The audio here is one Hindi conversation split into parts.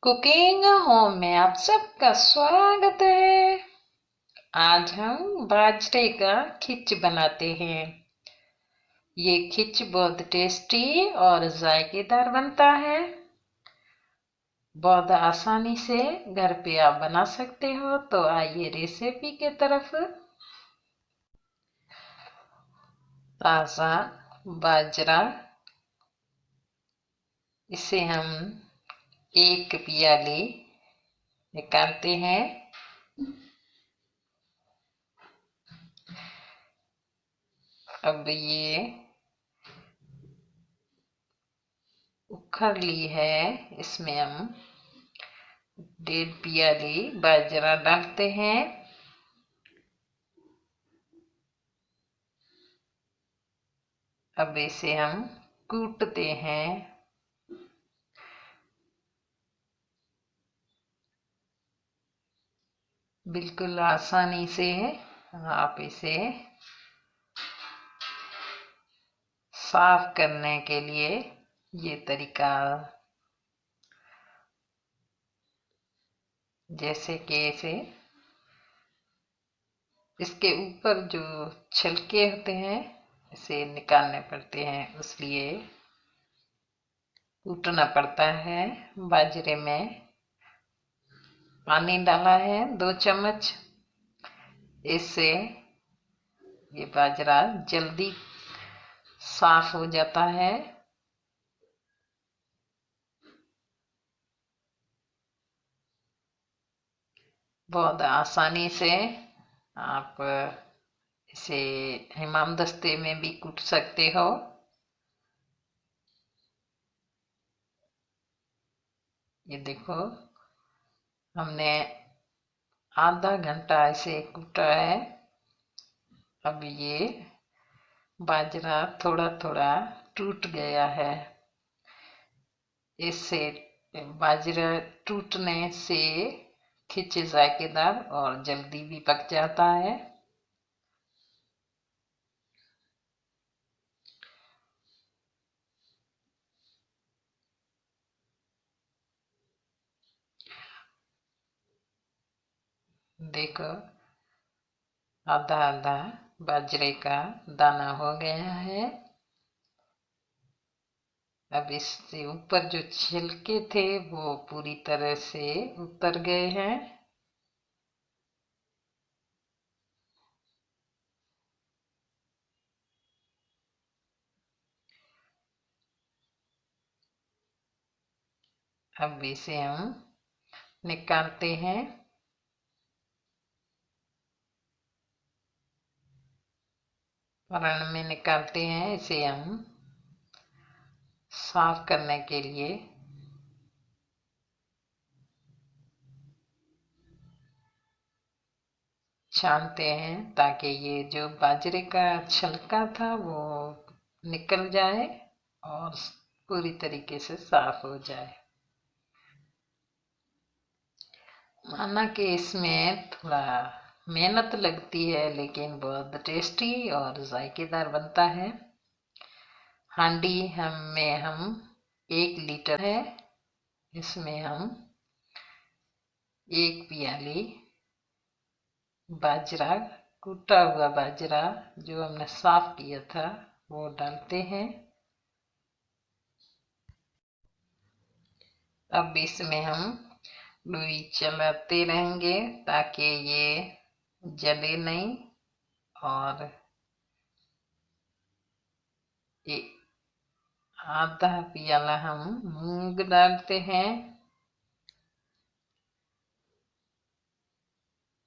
कुकिंग होम में आप सबका स्वागत है। आज हम बाजरे का खिच बनाते हैं। ये खिच बहुत टेस्टी और जायकेदार बनता है। बहुत आसानी से घर पे आप बना सकते हो। तो आइए रेसिपी के तरफ। ताज़ा बाजरा, इसे हम एक प्याली निकालते हैं। अब ये उखड़ ली है, इसमें हम 1.5 प्याली बाजरा डालते हैं। अब इसे हम कूटते हैं। बिल्कुल आसानी से आप इसे साफ करने के लिए ये तरीका, जैसे कि इसे इसके ऊपर जो छिलके होते हैं इसे निकालने पड़ते हैं, इसलिए कूटना पड़ता है। बाजरे में पानी डाला है 2 चम्मच, इससे ये बाजरा जल्दी साफ हो जाता है। बहुत आसानी से आप इसे हेमामदस्ते में भी कूट सकते हो। ये देखो, हमने आधा घंटा इसे कूटा है। अब ये बाजरा थोड़ा थोड़ा टूट गया है। इससे बाजरा टूटने से खिच जायकेदार और जल्दी भी पक जाता है। देखो, आधा आधा बाजरे का दाना हो गया है। अब इससे ऊपर जो छिलके थे वो पूरी तरह से उतर गए हैं। अब इसे हम निकालते हैं। परात में निकालते हैं। इसे हम साफ करने के लिए छानते हैं, ताकि ये जो बाजरे का छिलका था वो निकल जाए और पूरी तरीके से साफ हो जाए। माना कि इसमें थोड़ा मेहनत लगती है, लेकिन बहुत टेस्टी और जायकेदार बनता है। हांडी हम 1 लीटर है, इसमें हम 1 प्याली बाजरा, कूटा हुआ बाजरा जो हमने साफ किया था वो डालते हैं। अब इसमें हम लोई चलाते रहेंगे ताकि ये जले नहीं। और ये आधा प्याला हम मूंग डालते हैं।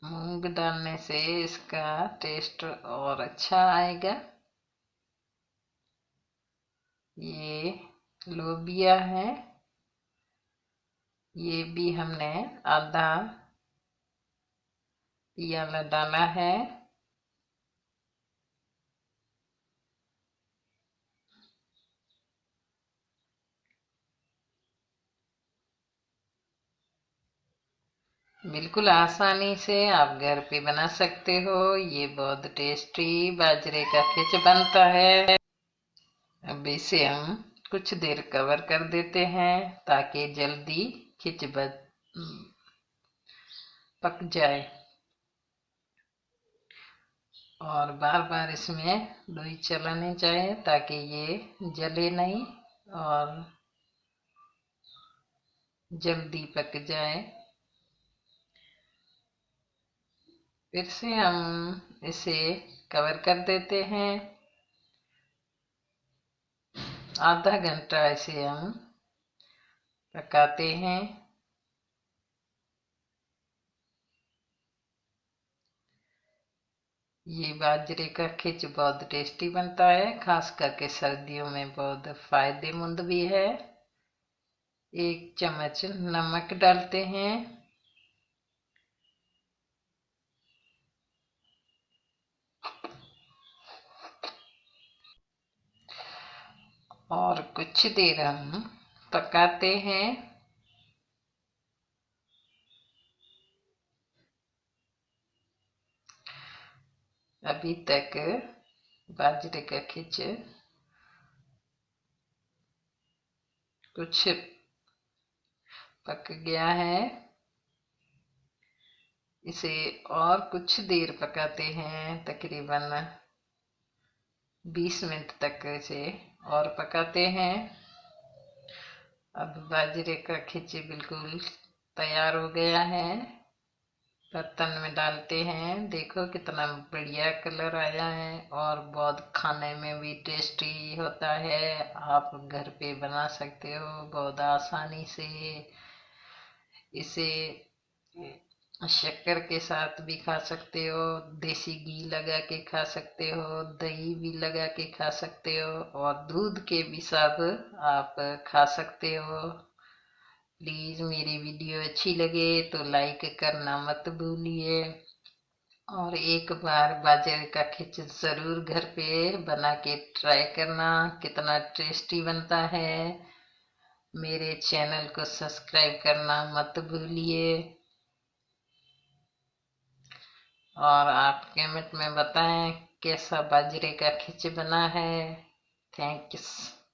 मूंग डालने से इसका टेस्ट और अच्छा आएगा। ये लोबिया है, ये भी हमने आधा प्याला डाला है। बिल्कुल आसानी से आप घर पे बना सकते हो। ये बहुत टेस्टी बाजरे का खिच बनता है। अब इसे हम कुछ देर कवर कर देते हैं ताकि जल्दी खिच पक जाए। और बार बार इसमें लोई चलानी चाहिए ताकि ये जले नहीं और जल्दी पक जाए। फिर से हम इसे कवर कर देते हैं। आधा घंटा इसे हम पकाते हैं। ये बाजरे का खिच बहुत टेस्टी बनता है, खास करके सर्दियों में बहुत फायदेमंद भी है। 1 चम्मच नमक डालते हैं। और कुछ देर हम पकाते हैं। अभी तक बाजरे का खिच कुछ पक गया है। इसे और कुछ देर पकाते हैं, तकरीबन 20 मिनट तक इसे और पकाते हैं। अब बाजरे का खिची बिल्कुल तैयार हो गया है। बर्तन में डालते हैं। देखो कितना बढ़िया कलर आया है और बहुत खाने में भी टेस्टी होता है। आप घर पे बना सकते हो बहुत आसानी से। इसे शक्कर के साथ भी खा सकते हो, देसी घी लगा के खा सकते हो, दही भी लगा के खा सकते हो और दूध के भी साथ आप खा सकते हो। प्लीज मेरी वीडियो अच्छी लगे तो लाइक करना मत भूलिए और एक बार बाजरे का खिचड़ी जरूर घर पे बना के ट्राई करना, कितना टेस्टी बनता है। मेरे चैनल को सब्सक्राइब करना मत भूलिए और आप कमेंट में बताएं कैसा बाजरे का खिचड़ी बना है। थैंक्स।